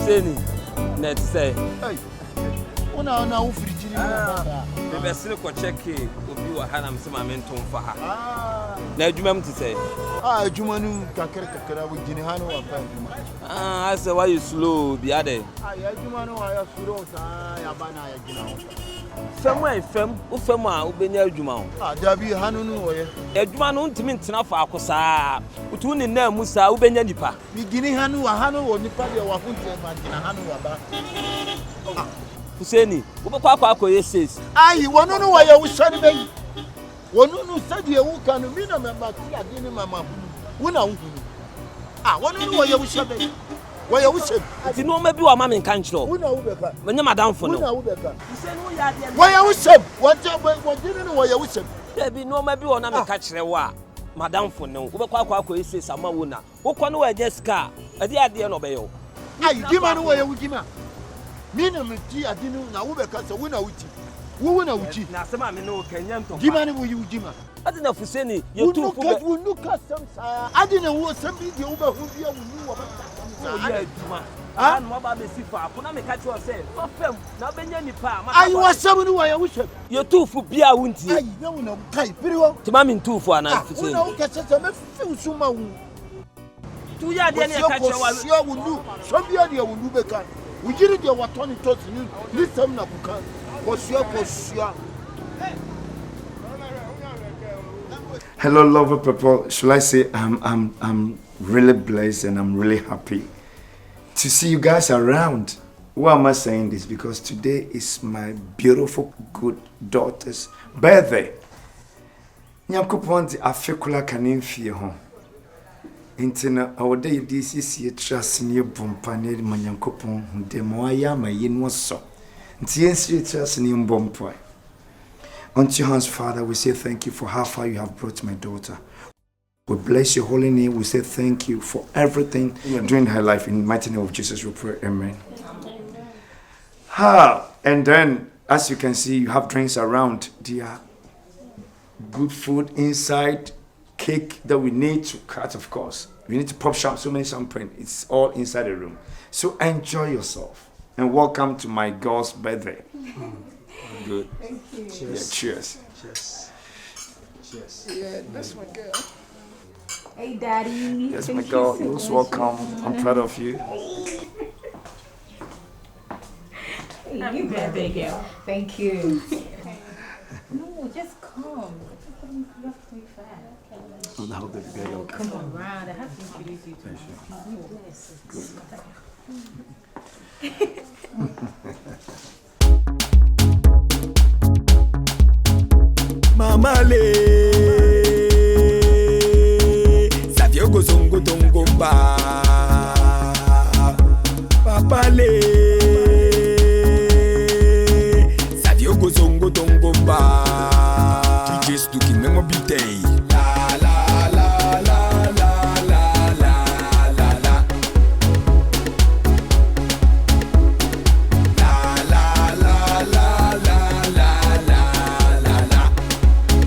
Fuseni, net say. Hey, una ufrijini na the best look or check it. Obi wa hana msema menton for her. Na adwuma mti say. Adwuma nu kakra we gini hanu wa pa adwuma. I say why you slow be ade. Adwuma nu wa ya slow sa ya ba na ya gina ho. Fem wo fem a wo benya adwuma ho. Dabi hanu nu wo ye. Adwuma no ntimi ntena fa akosa. Utu ni na mu sa wo benya nipa. Mi gini hanu wo nipa de wa funti ma gina hanu wa ba. Fuseni, wo kwa akoye says. Ayi wono nu wo ye wo shari be. Wono nu sadi e wo kanu mi na memba ti ade ni mama. Wo na wo hunu. Wono nu wo ye wo shari. Wo ye wo shari. Ti no ma bi wa ma me kan kiro. Wo na wo be ka. Menya madam fo no. Wo na wo be ka. Fuseni wo ya de. Wo ye wo shari. Wo gini nu wo ye wo shari. There be no ma bi wa na me ka kire wa. Madam fo no. Wo kwa akoye says ama wo na. Wo kwa no wa just car. Ade no be yo. Ayi gima nu wo ye wo gima. Mina mti adinu na wo be ka se wo na wuti. Wo na wuti. Na sema me no kanya nto. Gima ni wo yi gima. Ade na Fuseni ye tu fu. Wo nu ka sam sa. Ade na wo sam bi de wo ba hu bia wo nu wo ba ta. Ye adwuma. No ba be sifa. Kuna me ka che o se. Wo fem na benya nipa. Ayi wo sam nu wo ye wo hwem. Ye tu fu bia wunti. Ayi na wo na kai piri wo. Ti ma me tu fu ana Fuseni. Wo na wo ka se me fi usu ma wo. Tu ya de ne ka che wa. Sia wo nu. So bia de wo nu be kan. Ujiri de watoni tosi ni lisem na buka kosia. Hello, lovely people. Shall I say I'm really blessed and I'm really happy to see you guys around. Why am I saying this? Because today is my beautiful good daughter's birthday. Nyankopon di afekula kanin fie ho. Intina awode this is ye trust in your bompa ne manyankopon de moaya ma yinwo so. Nti yensi trust in your bompa. Unto your hands, Father, we say thank you for how far you have brought my daughter. We bless your holy name. We say thank you for everything during her life. In the mighty name of Jesus, we pray. Amen. And then, as you can see, you have drinks around. Dear, good food inside. Cake that we need to cut, of course. We need to pop so many champagne. It's all inside the room. So enjoy yourself. And welcome to my girl's birthday. Good. Thank you. Yeah, cheers. Yeah, that's my girl. Hey, Daddy. Yes, my girl. You're most welcome. I'm proud of you. Happy birthday, girl. Thank you. No, just come. You have to be fast. Oh, that will be very okay. Come on, Rod. I have to introduce you to Mama le Savio go zongo tongomba Papa le Savio go zongo tongomba Tu just looking memo bitay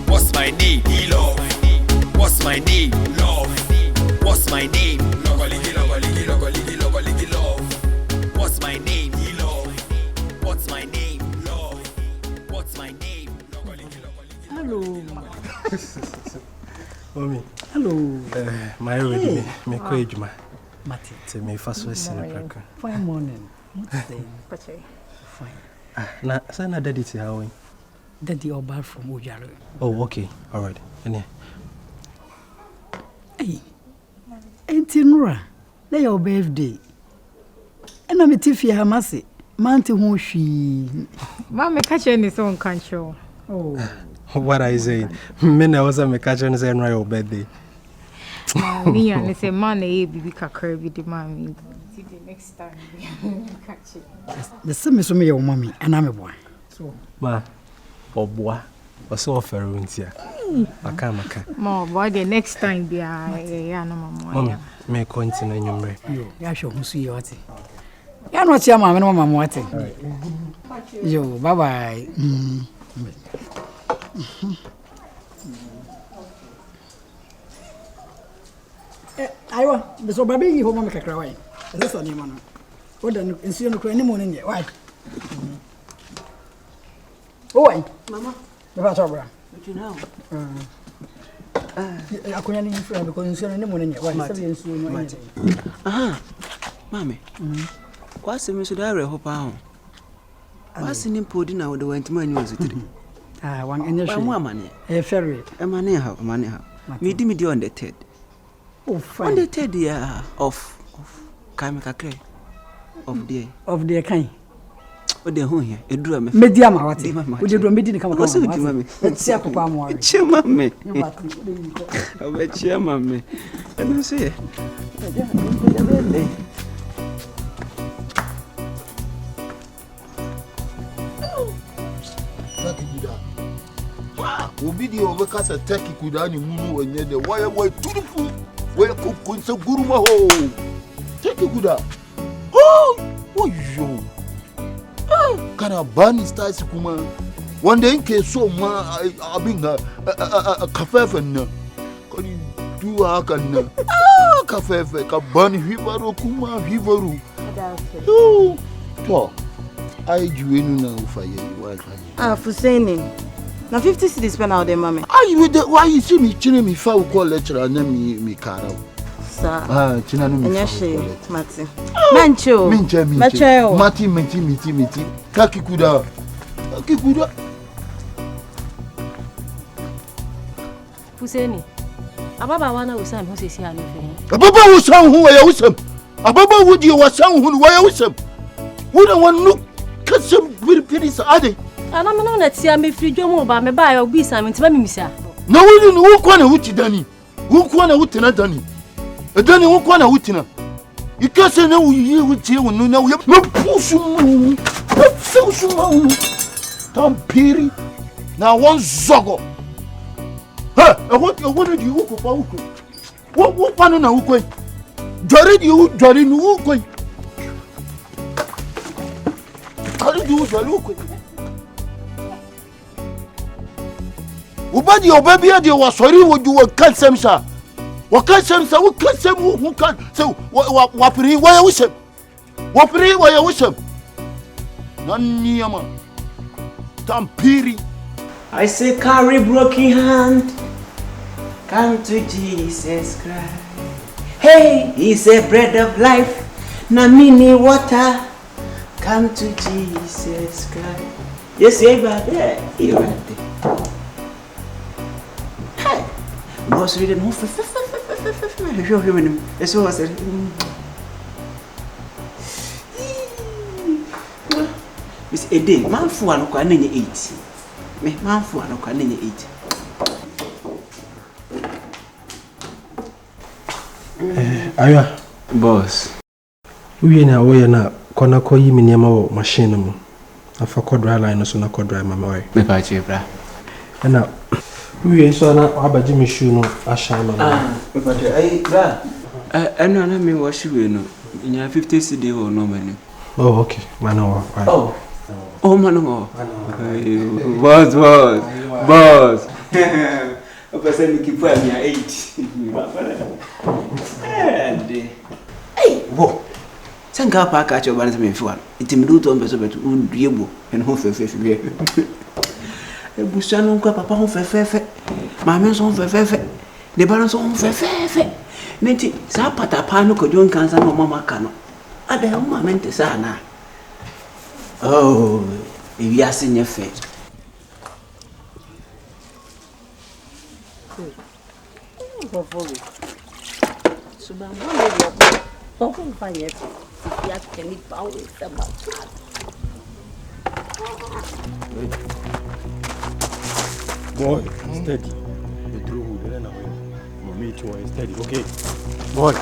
What's my name? Love. What's my name? Love. What's my name? Love. What's my name? Love. What's my name? Hello. Mommy. Hello. My already me ko ejuma. Mati. Te me faso sinapaka. Fine morning. Fine. Na sana daddy ti how? Daddy or back from Ojaro. Oh, okay. All right. Ene. Hey, enti nura, na your birthday. Ena me tifi hamase, manti ho hwi. Ma me catch any so control. Oh. What I say? Me na was me catch any say your birthday. Me and say man e bibi kakra bi di mami. See the next time catch it. The same so me your mommy, and I'm a boy. So, Ma, obwa. Also offer untia. Maka. Mo boy the next time be ya no mama. Mom, me continue nyumre. Yo, ya show hu su ye wati. Ya no chia mama no mama wati. Yo, bye bye. Aywa, beso baby yi ho mama kakra wai. Ese so ni mo no. What then? Is you no any morning yet? Why? Oh, Mama. The battle, bra. What you know? I couldn't even friend because you any morning yet. Why? Aha. Mommy. What's the Mr. Diary hope on? What's the name put in our the went to my news today? Ah, one in your money. A ferry. A money how, money how. Me dimmy on the Ted. Oh, fine. On the Ted, yeah, of Kamaka Cray. Of the kind. What the home here? A drum. Mediama, what would you do? Me didn't come across you, mammy. Let's see a more. Cheer, mammy. I'll bet cheer, mammy. And I say, Obi di obekasa turkey kuda ni munu onye de why turufu why kunse guruma ho turkey kuda oh yo kana bani stars kuma wanda yake so ma abin kafefen nan kani duwa hakan nan kafefe ka bani hibaro kuma hibaru to ai juwenu na ufaye wa Fuseni. Now 50 cedis spend out there, mommy. Why you see me chilling me for call lecturer and me caro? Sir. China no me. Mati. Mencho. Mencho. Mati. Kakikuda. Fuseni. Ababa wana usam ho sesi anu fe. Ababa usam ho ya usam. Ababa wudi wasam ho wa ya usam. Wona wonu kasam birpiri sa ade. Ana me no na tia me fridwo mo ba me ba ya obi sa me ntima mimisa. Na wudi no wo kwa na wuti dani. Wo kwa na wuti na dani. Edani wo kwa na wuti na. Ikase na wuyi wuti wonu na wo me pusu mu. Pusu mu. Tampiri na won zogo. Ha, e wo di wo ko pa wo ko. Wo pa no na wo ko. Jori di wo jori no wo ko. Jori di wo jori wo ko. Ubadi obabi ade wasori woju wo kansem sa. Wo kansem wo kan so wapiri wo ya wusem. Wapiri wo ya wusem. Nanyama. Tampiri. I say carry broken hand. Come to Jesus Christ. Hey, he's a bread of life. Na mini water. Come to Jesus Christ. Yes, there. You right there. Boss reading who it's what I said. Miss a day, man for one can 8. Me man for one can 8. Aya, Boss. We na we na kona ko yi mi niam wo machine mu. Afa ko dry line so na ko dry mama we. Me pa che bra. Na we so na abaji mi shoe no asha no. Me pa che ai bra. Eno na me wash we no. Nya 50 cedi wo no mani. Oh okay, mano. Oh mano. Boss. O person mi kipu a 8. Hey, wo. Senga pa ka cho ban se me fiwa. Itimidu to mbeso betu udiebo en ho fefefe wie. E busa no kwa papa ho fefefe. Mama so ho fefefe. De ba no so ho fefefe. Nenti sa pata pa no ko jon kansa no mama ka no. Ada ho mama nte sa na. Oh, e wi ase nye fe. Boy, steady. The true then now. Mommy too steady. Okay. Boy.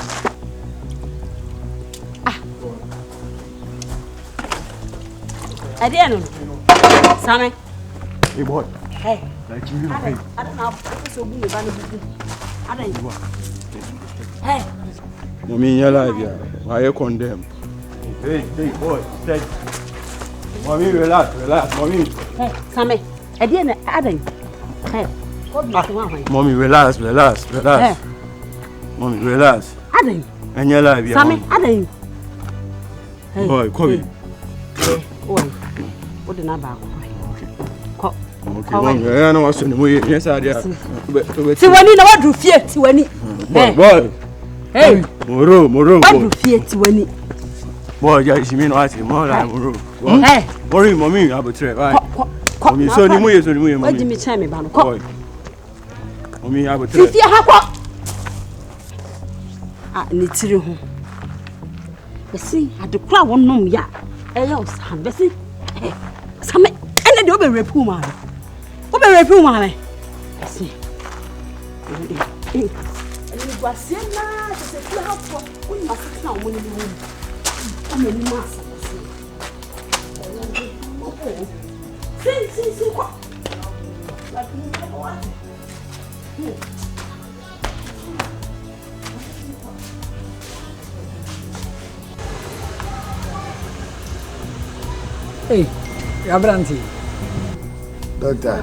Adiano. Same. Hey boy. Hey. Like you. Hey. I don't know. So be the band. I don't know. Hey. Mommy, you're alive, yeah. Why you condemn? Hey, boy, steady. Mommy, relax, mommy. Hey, Same. Adiano, I don't know. Hey. Mommy, relax. Hey. Mommy, relax. I don't know. And you're alive, yeah. Same, I don't know. Boy, come in. Oh, what the number? Okay, I know what's in the way. Yes, I did. Tiwani, now what do fear Tiwani? Boy. Hey, Moro. What do fear Tiwani? Boy, you mean what? More like Moro. Hey, Worry, mommy, I will try. Mommy, so the way, what do you mean, man? Boy, mommy, I will try. Fear Hako. Ah, Nitiri home. See, I do cry one no ya. Else, I'm busy. Some and the open repuma. Open repuma. See. And you was saying now, it's a few help when you are now when you room. I'm in mass. See, what? Like you can watch. Hey, Abranti. Doctor.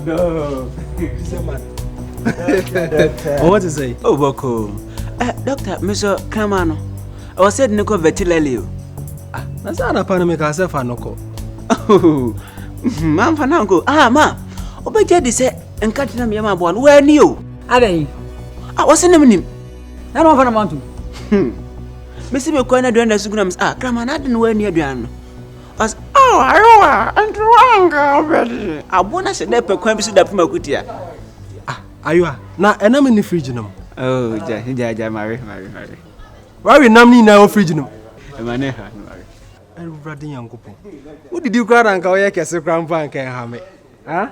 Dog. What to say? Oh, Boko. Doctor, Mr. Kamano. I was said Nico Vetilelio. That's not a panamic herself, Anoko. Oh, Mam Fanango. Ah, ma. Obey Jeddy said, and cutting them Yama one. Where knew? Are they? I was in him. I don't want a mountain. Missy McCoy doing the Sugrams. Ah, Craman, I didn't wear near Diana. As I and wrong already. I want to say that per quamps that from a good year. Are you? Now, and I'm in the fridge. Oh, Mary. Why we namely now fridge? Maneha. And Bradley young couple. Who did you cry and go here? Castle grandpa and can have me. Huh?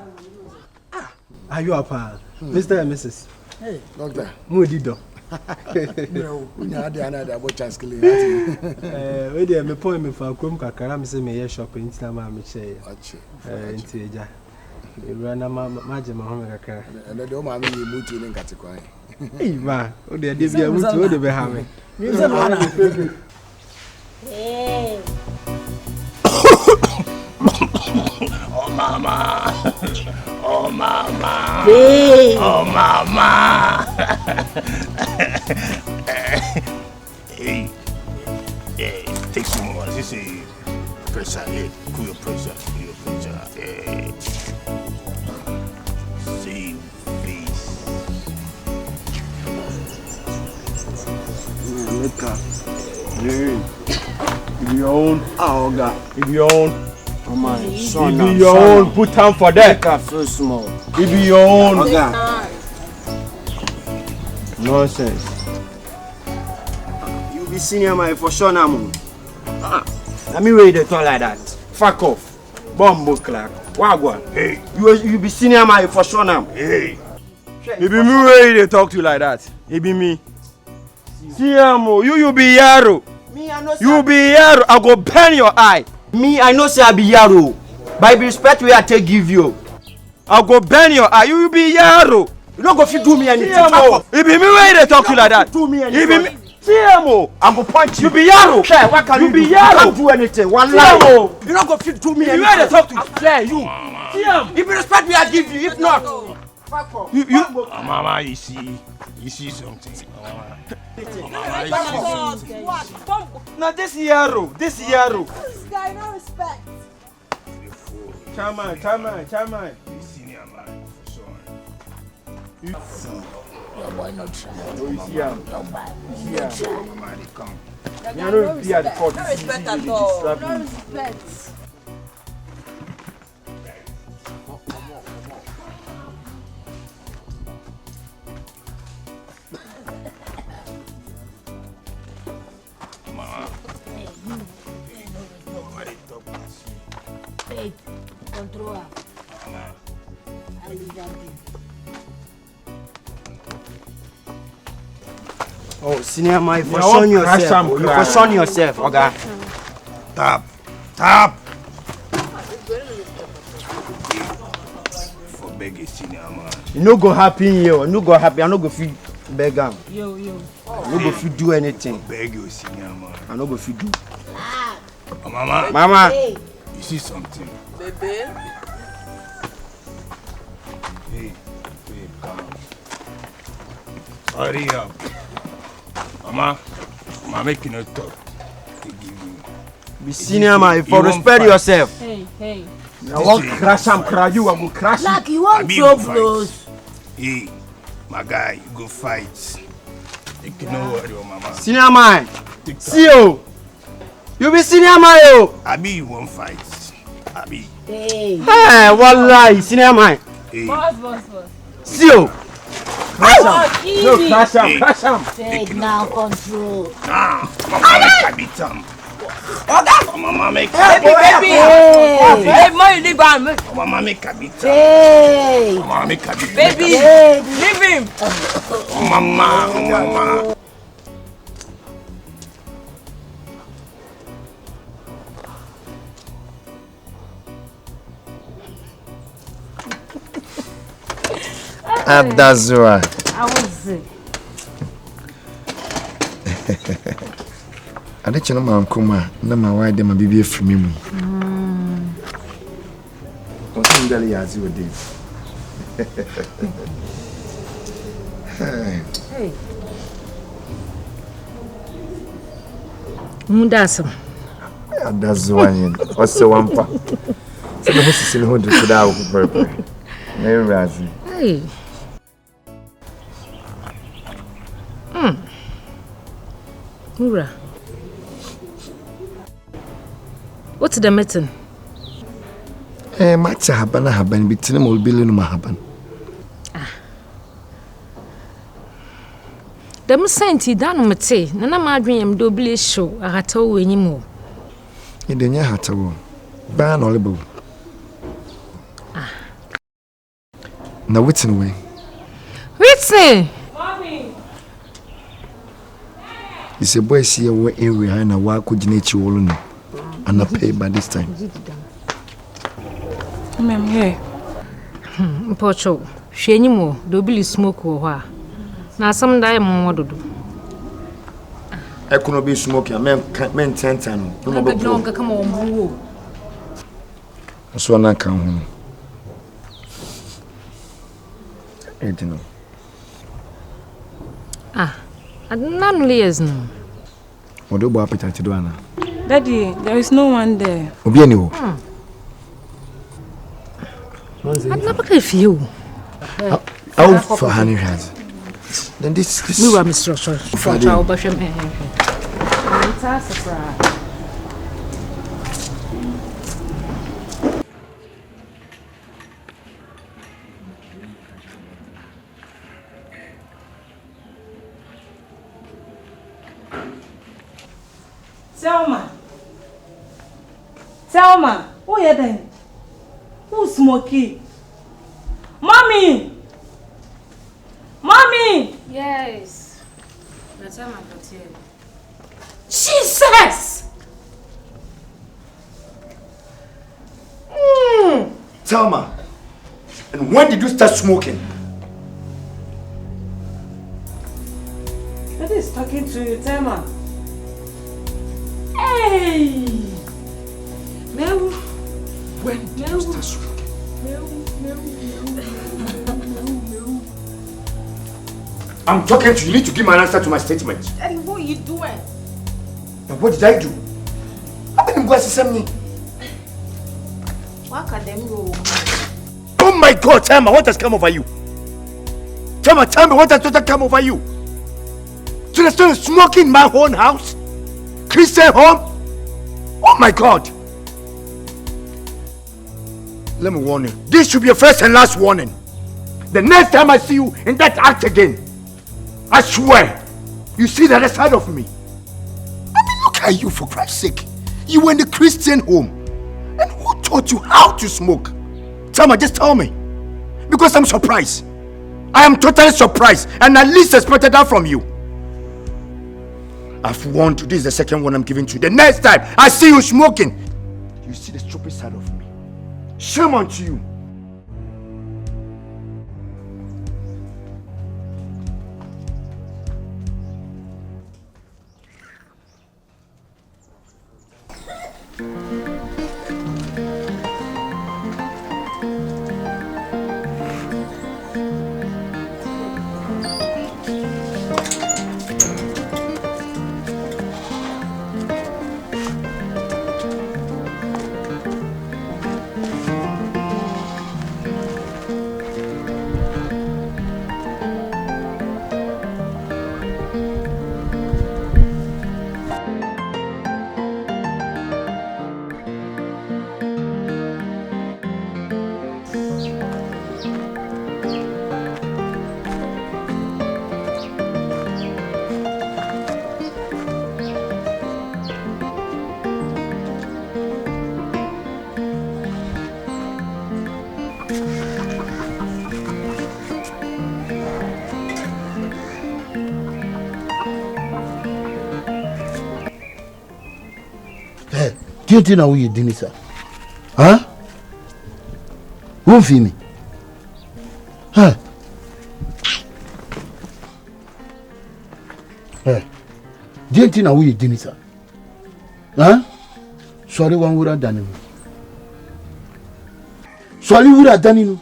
Are you up, Mr. and Mrs. Hey, Doctor. Moody dog. No, we had another watch skill. Where they me point me for Kum Kakaram say me shopping in Nama Miche. Into Eja. You run a major Mahoma Kaka. And I don't mind you moving in Katakwai. Hey, ma, oh, they did be able to the Bahami. Hey. Oh, mama. Oh, mama. Hey. Oh, mama. Hey, take some more. This is pressure. Hey, cool your pressure. Hey. See, please. Look up. If you own, oh God, if you own, oh my son, if you own, put time for that. So small. If you own, oh God. Nonsense. You be senior man for sure now. Let me read the talk like that. Fuck off. Bombo clock. Wagwan. Hey. You be senior man for sure now. Hey. It be me ready to talk to you like that. It be me. CMO, you be Yaro. You be Yaro. I go burn your eye. Me, I know say I be Yaro. By the respect we I take give you. I go burn your eye. You be Yaro. You don't go fit do me anything. CMO, it be me ready to talk to you like that. Do me anything. It be me. CMO, I go punch you. You be Yaro. Sure, what can you be do? Yaro. You can't do anything. One lie. You don't go fit do me anything. You ready to talk to you? Yeah, you. CM. If you respect me, I give you. If not, fuck off. You. Mama, you see something. Now this Yaro. This guy no respect. Chairman. You senior man, for sure. Why not? Come. No respect at all. No respect. Hey, control. Oh, senior man, for son yourself. You for son yourself, okay? Tap. For begging senior man. You no go happy here. No go happy. I no go feel beg am. Yo. No go feel do anything. Beg you senior man. I no go feel do. Oh, mama. Mama. You see something? Baby. Hey, come. Hurry up. Mama, making a talk. Be senior man, for respect yourself. Hey. I won't crash and cry you, I will crash Like you. you want troubles. Hey, my guy, you go fight. You know what, your mama. Senior man, see you. You be senior man, yo. Abi, you won't fight. Abi. Hey, what lie, senior man. Hey. boss. See you. Crash him. No, crash him. Take now control. Nah, mama make a bit Mama make Baby. Hey, my neighbor. Mama make a bit Hey. Mama make a bit Baby, leave him. Mama. Adazua. I was I don't know my uncle, no, my wife, my baby from me. What's in the as you did? Hey. Mudasam. Adazua, what's the one part? So the host is in who to that purple. Very razzy. Hey. Mura. What's the meeting? Match haban between them all billion mahaban. Them senti danu mate, nana madwin do bile show agata wo enyim. Idenya hatawo. Ba na olebo. Na waiting way. Waiting. It's a boy see a area and a walk with nature all and I pay by this time. I'm here. Pocho, she anymore, double smoke or now some diamond what to do. I couldn't be smoking, men 10 times. No, come on, so I come home. I don't know. None layers no. What do you appetite to do, Anna? Daddy, there is no one there. Obiani. I'd never care for you. Oh, for honey has. Then this. We were Mr. For child, but I'm Selma, who are you then? Who's Smokey? Mommy! Yes. That's how I'm here. Jesus! Selma, and when did you start smoking? Daddy is talking to you, Selma. Hey! When did you start smoking? I'm talking to you. You need to give me an answer to my statement. Daddy, what are you doing? And what did I do? I've been going to send me. What can them go? Oh my God, Tama, what has come over you? Tama, tell me what has come over you? To the still smoking in my own house? Christian home? Oh my God. Let me warn you. This should be your first and last warning. The next time I see you in that act again, I swear, you see the other side of me. I mean, look at you, for Christ's sake. You were in the Christian home. And who taught you how to smoke? Tama, just tell me. Because I'm surprised. I am totally surprised and at least expected that from you. I've warned you. This is the second one I'm giving to you. The next time I see you smoking, you see the stupid side of me. Shame unto you. Didn't know you didn't, sir. Huh? Won't feel me. Huh? Hey. Didn't know you didn't, sir. Huh? Sorry, one would have done it. Sorry, would have done it.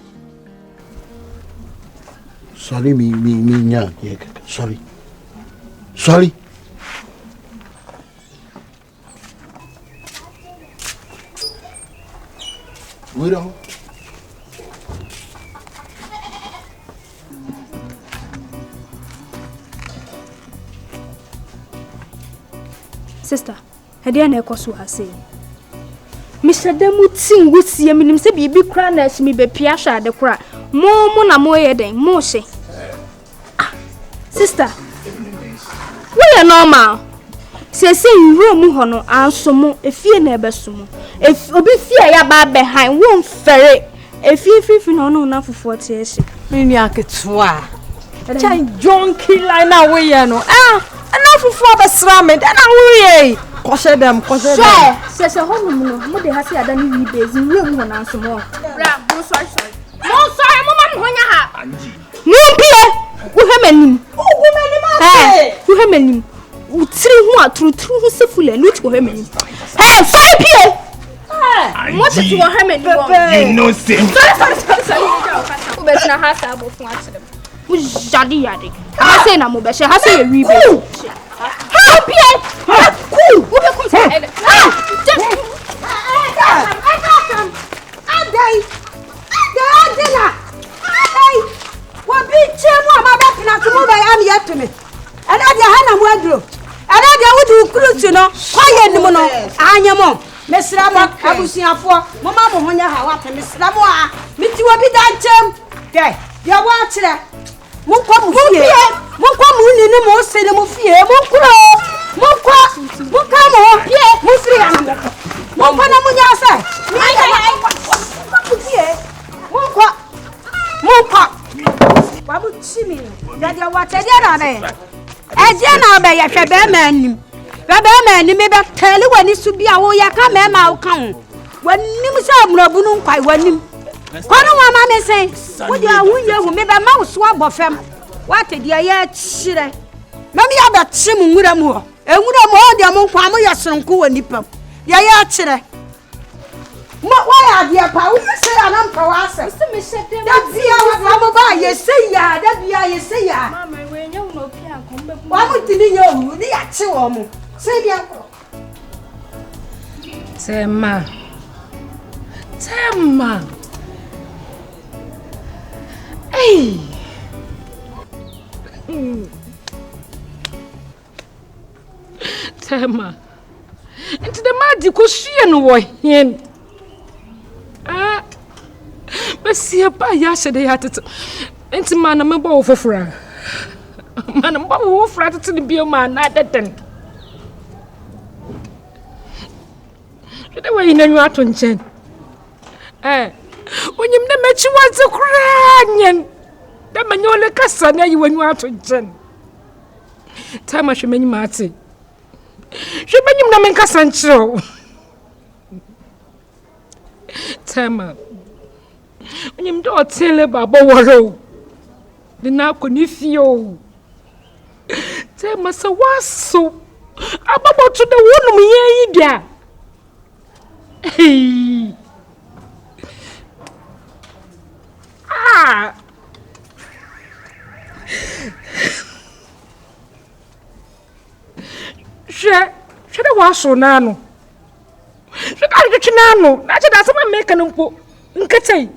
Sorry, me, yeah. Sorry. Sorry. Wait on. Sister, I didn't know what I say. Mr. Demutin would see a minimum say be crying as me be piasha the cry. More na more than more say. Sister, we are normal. Say room hono and some if you never sumo. If obi fear ya ba behind won't ferry. If you no na for 40 years. Mini aketwa. Chai jonky line away no. Enough for the sramming and away. Koshe them. Says a home no. Mo de hasi adani we days in room one and some more. Bra, no sorry. No sorry, mama honya ha. No pie. Wo hemani. Wo hemani. Utri hu atru hu sefule luch wo hemani. Sorry pie. What is your hemani? You know same. Sorry. Wo be na ha sa bo fun atrem. Wo jadi. I say na mo be she ha say we be. Ha pie. Cool. Wo be come say. Me be tell you when it's to be a way I come out. When Nimusa Quite when him. What mamma say? What you are who made a mouse swab of him? What a dear yet, shire. Mammy, I bet Sim with a more. And with a more than one family as some cool and nipple. Yea, chire. Why are the power? You say I'm power. That's the you say ya, that be you say ya. Mamma, when you know, why would you the actual say the uncle? Tema. Hey. Tema. Into the magic question way. But see a pie yesterday at it. Into man, I'm a bow for fra. Man, I'm bow for to the beer man, not that then. The way you know you are to chen. When you met you want to cry, that man you like a son, when you are to chen. Time I should many marty. Should many namen Cassancho. Tama. When you don't tell about Bowaro, the now conifio. Tama so was so about to the woman here. Hey. Should I wash so nano? Should I get you nano? That's what I'm making them put in Catay.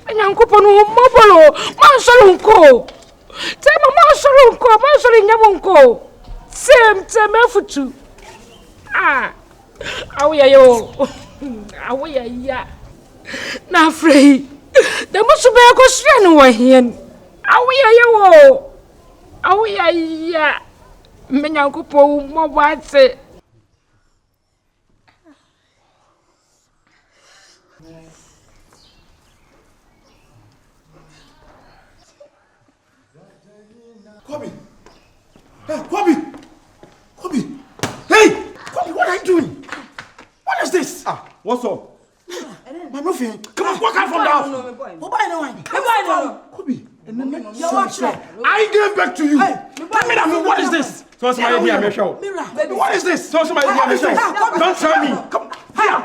And Uncle Ponu, Mobolo, Mansalunco. Tell my Mansalunco, Mansalin Yabonco. Same time for two. Away, ya. Now, free. There must be a question over here. Away, ya. Menyankupo, more white say. Kobe! Hey, Kobe! Hey! Kobe, what are you What's up? I'm not feeling. Come on, walk out from the house. Who buy no one? Kobe. You watch it. I give back to you. Hey, tell me that. What is this? So somebody here, me show. What is this? So somebody here, me show. Don't try me. Come.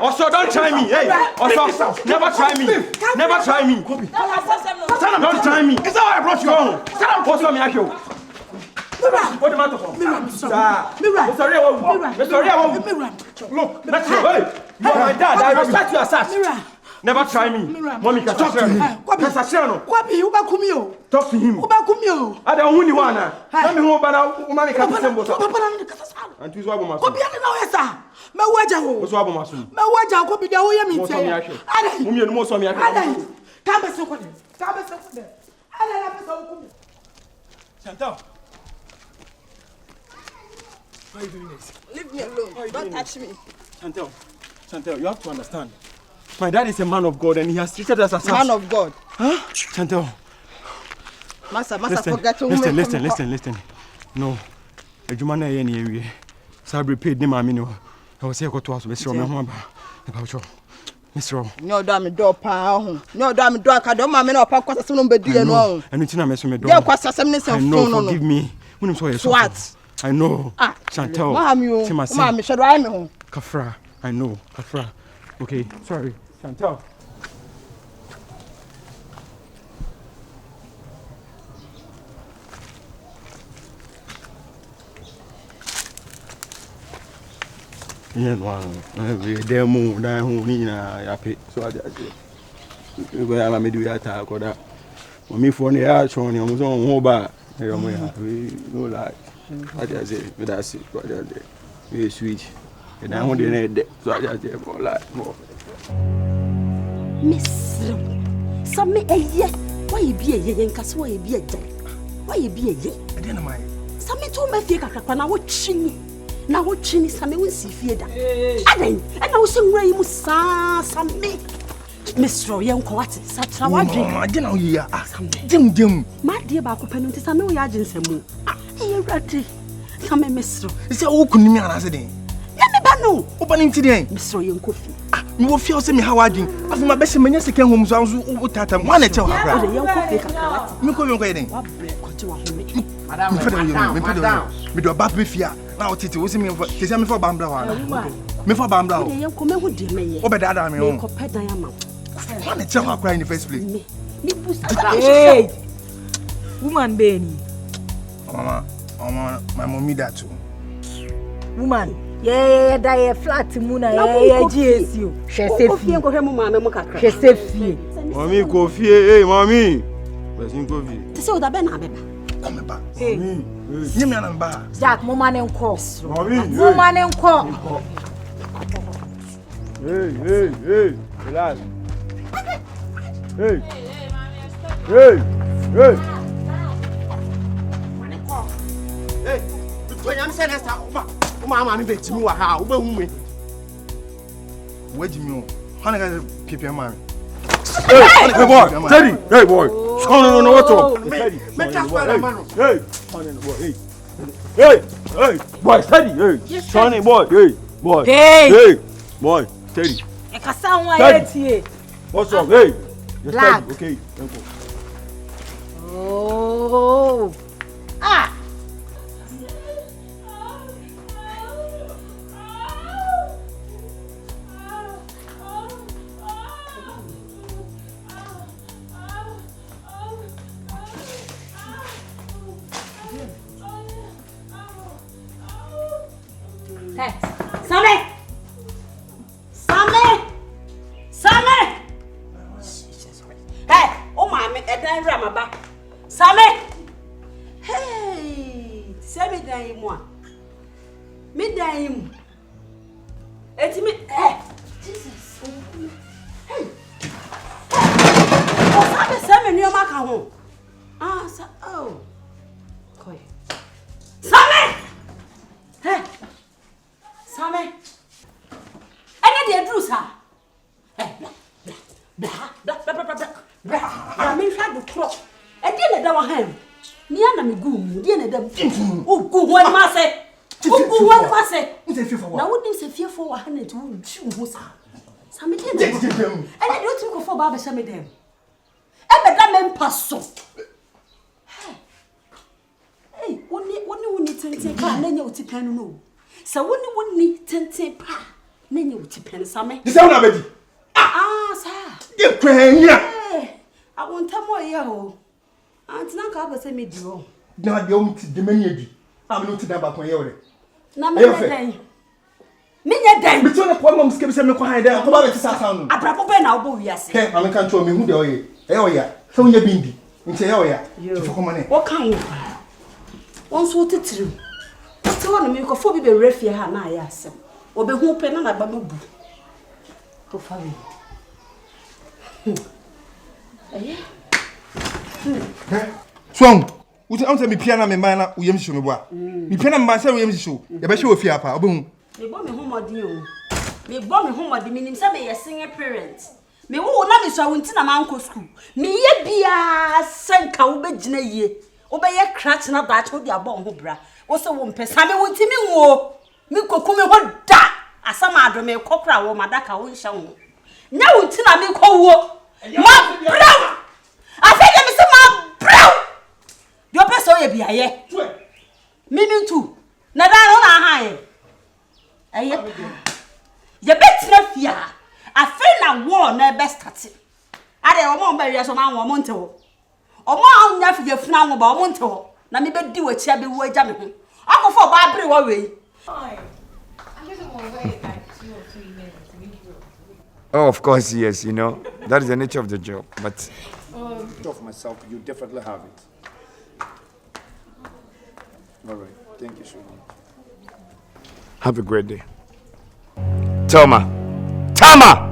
Also, don't try me. Hey, also, never try me. Never try me. Kobe. Don't try me. Is that why I brought you home? What's up, me show? What the matter for? Sorry, look, let's go. Hey, you are my dad. I respect you as such. Never try me. Mommy, can talk to him. Kwabi, you back kumio. Talk to him. Uba kumio. I don't want you wanna. Let me home, but mommy can talk to him. And two swabble master. Kwabi, I know yes, me waja ho. What's swabble master? Me waja kwabi dia wo ye mi tie. Ada. Mummy no more so me aka. Ada. Ka be so kwade. Ka be so kwade. Ada la be so kumio. Chantal. Why are you doing this? Leave me alone. Don't touch me. Chantal, you have to understand. My dad is a man of God and he has treated us as man of God. Huh? Chantal. Master, listen, forget to listen. No. Ejuma na ye ni ewie. Sabre paid ni ma mi no. I was here go to house be sure me ho ba. About you. Mr. No da me do pa ho. No da me do aka do ma me na opa kwasasem no bedie no. Enu ti na me so me do. Dey kwasasem ni sem phone no. Forgive me. Unim so yes. What? I know. Chantal. Ma me shedo ai me ho. Kafra. I know. Kafra. Okay, sorry. Chantal. Yeah, no, we demo na hu ni na ya pe so aja je. We ya ma me do ya ta ko da. Mo mi fo ni ya cho ni mo so ho ba. E yo mo ya. We no like. Aja je, we da si ko aja je. We sweet. E na hu de na de so aja je mo like mo. Miss Sammy eye. Why you be eye nka so why you be eye? Why you be eye? E dey na mai. Sammy to me fie kakakwa na wo twini. Na wo twini Sammy won si fie da. Adan, na wo se nwura yi mu sa Sammy. Miss Ro ye nko wate satra wadwe. Ma je na wo yi ah. Jem. Ma de ba ko panu nti Sammy wo ya agye nsemu. Ah, e wrade. Sammy Miss Ro. Ise wo kunimi anase den. Ya me ba no. Wo ba nti den. Miss Ro ye nko fi. Me wo fie o se me ha wadwen. Afu ma be se menya sika hom so anso wo tata. Mo na che wo ha bra. Ye nko fi kakra wate. Me ko ye den. Wa bre ko ti wa ho me. Me do ba be fia. Na o titi wo se me te se me fo bambra wa na. Me fo bambra o. Ye nko me hu de me ye. Wo be da me ho. Ko pedan ya ma. Mo na che wo cry in the first place. Me busa. Hey. Woman Benny. Mama, my mommy that too. Woman. Yeah, that flat muna yeah GSU. She say fie ko hwe mu ma me mu kakra. She say fie. Mommy ko fie, hey mommy. Person ko fie. Ti se o da be na beba. Come back. Hey. Nyemi ana mba. Jack, mama ne nko. Mommy. Mama ne nko. Hey. Relax. Hey. Hey, when I'm saying that, Mama, I'm bet you how we me. Wait me. How can people man? Hey boy, Teddy. Hey boy. No, what's up? Hey, boy, Teddy. Hey, Sonny boy. Hey, boy, Teddy. E ka sa won ayetie. What's up? Hey. Black. Okay. Oh. Ah. Hey, Sammy! Hey, oh my, edan rama ba. Sammy! Hey, Sammy dan yi mo a. Me dan yi mo. Eti me Jesus. Hey. Oh, Sammy ni o ma ka ho. Ah, oh. Koi. Sammy! Hey. Sammy. Any dey do sa. Hey. Blah. Me hwa do kro. E dey na da wa han. Ni ana me gu mu, dey na da. O gu ho an ma se. O gu ho an ma se. Nse fie for wa. Na wo dim se fie for wa han na ti wo twi ho sa. Some them. And I don't go for Baba some them. And the gamen passo. Hey, one need 10 pa, then you tipen no. So one need 10 pa, then you tipen some. The sound of it. Ah, sir. You crying. I want to more yo. Aunt Nanka was a medio. Now the only the I'm not to them back when you're na me den me den between the problem skip say me ko han den ko ba be tisa sound Abrabo be na obo wiase ke am kan tro me hu de oye e oya so nya bindi nti e oya to ko mane wo kan won so tetiru ti won me ko fo bi be refie ha na ya asem wo be hu pe na na ba mabu to fa wi Swang uti am say me piano me man na uyem shisho me boa me piano me man say uyem shisho ye be hye ofie apa obehu me bo me homodi o me bo me homodi me nim say me ye single parent me wo na me so awunti na man ko school me ye bia senka wo be gina ye wo be ye crash na da cho dia bo ho bra wo se wo mpesa me wunti me wo me koku me ho da asama ado me kokra wo madaka wo nhya wo nya wunti na me ko wo ma bra afege me se ma bra yo peso ye bia ye mimi tu na da no na ha ye aye ye betina fia afi na war na be start ade o mo ba wi so ma wo mo nte wo o mo anya fi ye funa wo ba o mo nte wo na me be di wo chia be wo agya me ho akofo ba bere wo we I'm just on my way like 2 or 3 minutes. Oh, of course, yes, you know. That is the nature of the job. But of myself, you definitely have it. All right. Thank you so much. Have a great day. Thelma! Thelma!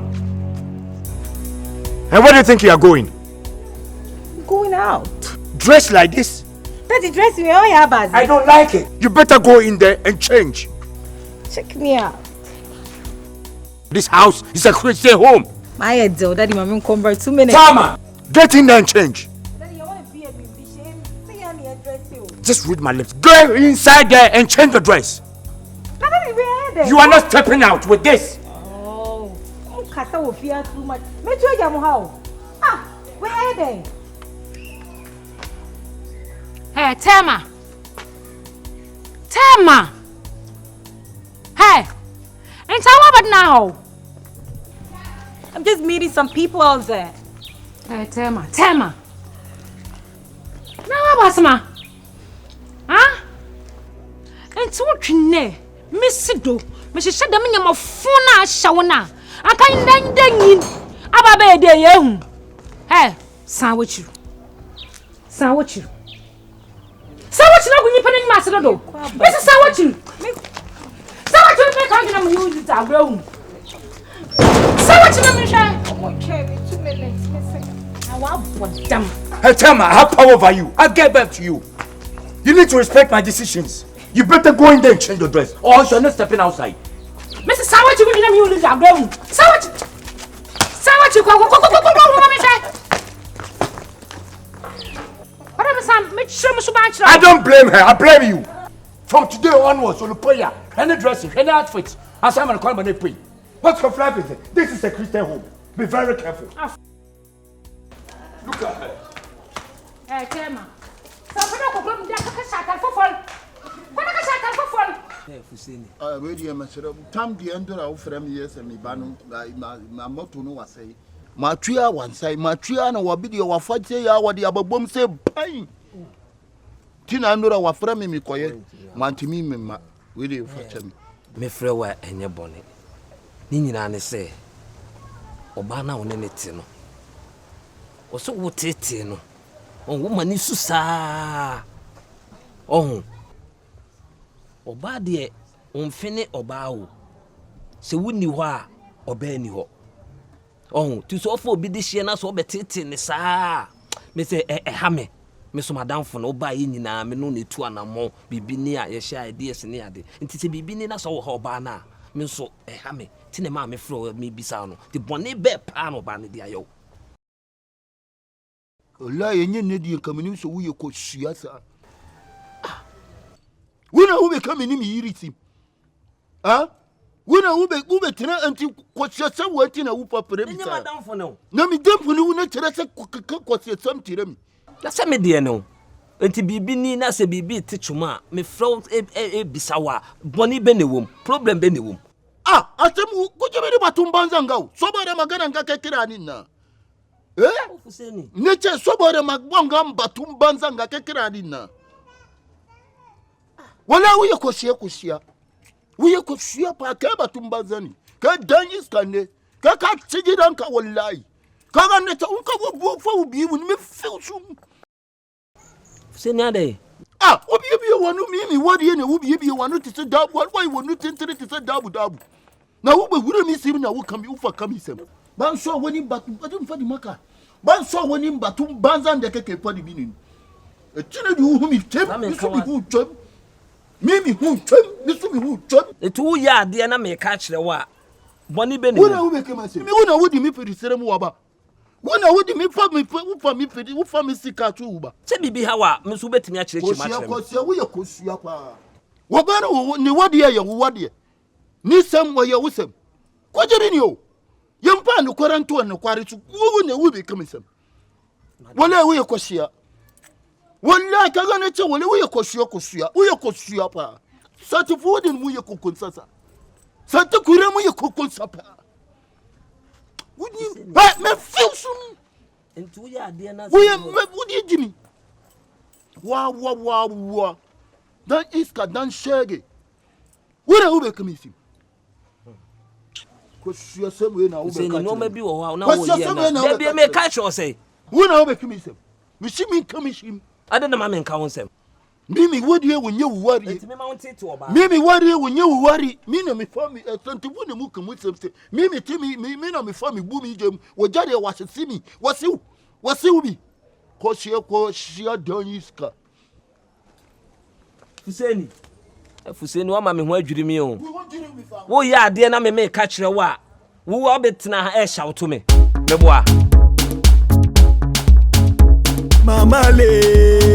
And where do you think you are going? Going out. Dressed like this? Daddy, dress me. Oh, yeah, Baz. I don't like it. You better go in there and change. Check me out. This house is a Christian home. My head, Daddy, Mama, come back 2 minutes. Thelma! Get in there and change. Daddy, I want to be a baby. Say I'm here, dress you. Just read my lips. Go inside there and change the dress. Daddy, we're headed. You are not stepping out with this. Oh, Kata will fear too much. Make sure you're how. Ah, we're headed. Hey, Thelma. Thelma. Hey. And how about now? I'm just meeting some people out there. Hey, Thelma. Thelma. Now what about ma? Huh? And so what you know? Miss Do. Miss Shad the minimum of Funa Shawana. I can't then Ababe de young. Hey, sandwich you. Sandwich you. Sandwich not when you put in my salad. Mrs. Sandwich you. Sandwich you make argument you use that room. Sandwich you, Michelle. Oh, Cherry, 2 minutes. Missing. I want what damn. Hey, Thelma, I have power over you. I'll get back to you. You need to respect my decisions. You better go in there and change your dress, or else you're not stepping outside. Mrs. Sandwich you use that room. Sandwich. Sandwich you go, Michelle. I don't blame her, I blame you. From today onwards, you'll pay her any dressing, any outfit. As I'm going to call my name. What's your flag with it? This is a Christian home. Be very careful. Look at her. Hey, Thelma. So, when I go to the shut for fall. When I shut for fall. Hey, Fusini. I already am a sort of time the end of from years and me banu. My motto no was say. My tree one side, my tree and our video were 40 years. What the above say, bang. Tina Nora was from me, quiet. Mantimi, with you for me. Me frewa enye bone. Ni nyina ne se. Oba na woni ne ti no. O so wo tete no. On wo mani susa. Oh. Oba de onfene oba wo. Se woni ho a oba ni ho. Oh, tu so fo obi de hie na so obetete ne saa. Me se ha me. Me so madam fo no ba yi nyina me no ne tu anamo bibi ni a ye hia ideas ni ade. Nti se bibi ni na so wo ho ba na. Me so ha me. Ti ne ma me fro me bisa no. Ti bone be pa no ba ne dia yo. Ola yenye ne di kamini so wo ye ko suasa. Wona wo be kamini mi yiriti. Ah? Wuna ube tina anti kwasiasa wati na upa premi sa. Madam for no. Na mi dempo ni wuna tira se kwasiasa mtire mi. Na se me de no. Enti bibi ni na se bibi te chuma me flow bisawa boni be ne wom problem be ne wom. Ah, atemu kujebe batumbanza ngao. Sobare magana ngaka kira ni na. Ofuseni. Neche sobare magbonga batumbanza ngaka kira ni na. Wala uye koshia. Uye koshia pa ke batumbanza ni. Ka danyis kane. Ka tsigidan ka wallahi. Ka ga neta unka wo fa ubi mu me filsum. Ofuseni ade. Ah, obi wanu mimi wadi ne obi wanu tise dabu why wanu tintere tise dabu. Na wo be wura mi sim na wo kam ufa kam isem. Ban so woni batum fa di maka. Ban so woni batum banza ndeke ke pa di binin. E tine di hu mi tem, mi so mi hu twam. Mimi hu twam, mi so mi hu twam. E tu ya de na me ka kire wa. Boni be ne. Wona wo be kema se. Mi wona wo di mi pedi serem wo ba. Wona wo di mi fa mi wo fa mi sika tu wo ba. Se bibi hawa, mi so betimi a kire kire ma kire. Kosia wo ye kosia pa. Wo ba no ni wadi ye wo wadi. Ni sem wo ye wo sem. Kwajeri ni o. Yempa no kwaranto no kware tu wo ne wo be kamisem. Wala wo ye kosia. Wala ka ga ne che wala wo ye kosia. Wo ye kosia pa. Sati fudin mu ye kokunsasa. Sati kure mu ye kokunsapa. Wudi ba me feel soon. Entu ya de na. Wo ye wudi jimi. Wa. Dan iska dan shege. Wala wo be kamisem. Kosia semwe na ube ka. Se no ma bi wo ha na wo ye na. Be me ka cho say. Wo na ube kimisem. Mi shimi kamishim. Ade na ma me nka wonsem. Mimi wodi e wonye wuwari. Enti me ma wonte to oba. Mimi wari e wonye wuwari. Mi na mi fami Asante bu ne mu kamu semse. Mimi timi mi na mi fami bu mi jem. Wo jare wasisi mi. Wasiu bi. Kosia doniska. Fuseni wa ma me ho adwiri mi o. Wo ya ade na me ka kire wa. Wo obetena ha e shout me. Meboa. Mama le